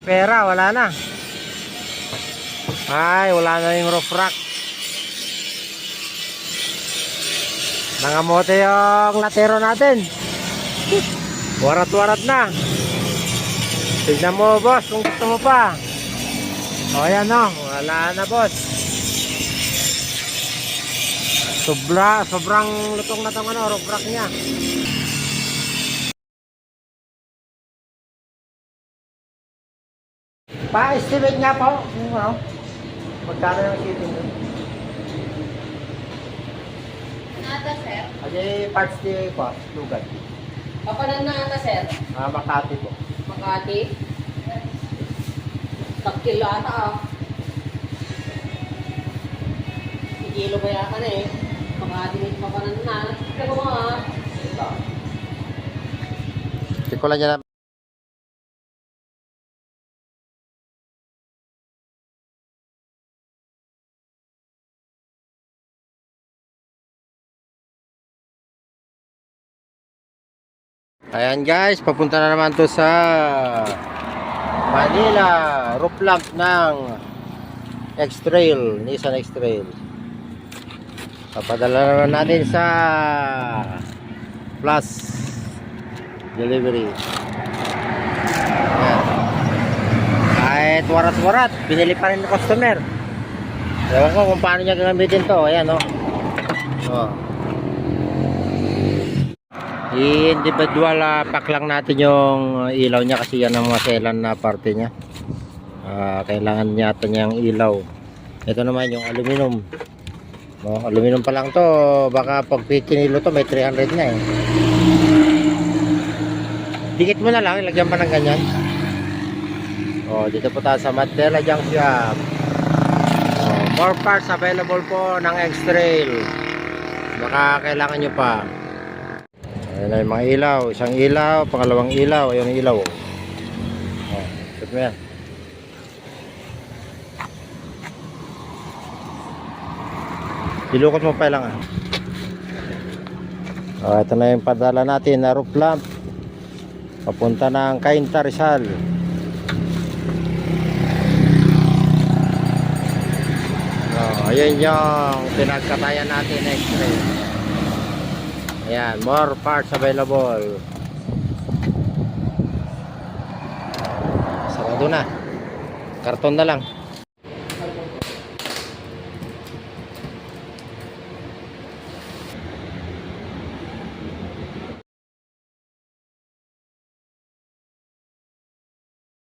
pera, wala na. Ay, wala na yung roof rack. Nangamote yung latero natin. Warat-warat na. Tignan mo, boss, kung gusto mo pa. O, ayan o. Wala na, boss. Sobrang lutong na itong roof rack niya. Pa-estimate nga po. Magkano yung shipping doon? Nata, sir? Kasi parts di po, lugat. Papanan na ata, sir? Makati po. Makati? Takil ata, ah. Kilo ba yata na eh? Makati nito papanan na. Nakikita ko mga, ito. Check ko lang dyan. Ayan guys, papunta na naman to sa Manila roof lamp ng X-Trail, Nissan X-Trail. Papadala naman natin sa Plus Delivery. Ayan. Kahit warat-warat, binili pa rin ng customer. Ewan ko kung paano niya gagamitin to. Ayan o. Oh. I-individual pack lang natin yung ilaw niya kasi yan ang mga selan na parte niya. Kailangan yata niyang ilaw. Ito naman yung aluminum. Aluminum pa lang to, baka pag kinilo to may 300 na eh. Dikit mo na lang, ilagyan pa ng ganyan. Dito po tayo sa Mandela Junction. More parts available po ng X-Trail. Baka kailangan nyo pa. Ayan na yung mga ilaw. Isang ilaw, pangalawang ilaw. Ayan yung ilaw. Set mo yan. Ilukot mo pa lang. Ito na yung padala natin na roof lamp. Papunta ng Cainta, Rizal. Ayan yung pinagkatayan natin na X-Trail. Ayan, more parts available. Sarado na. Karton na lang.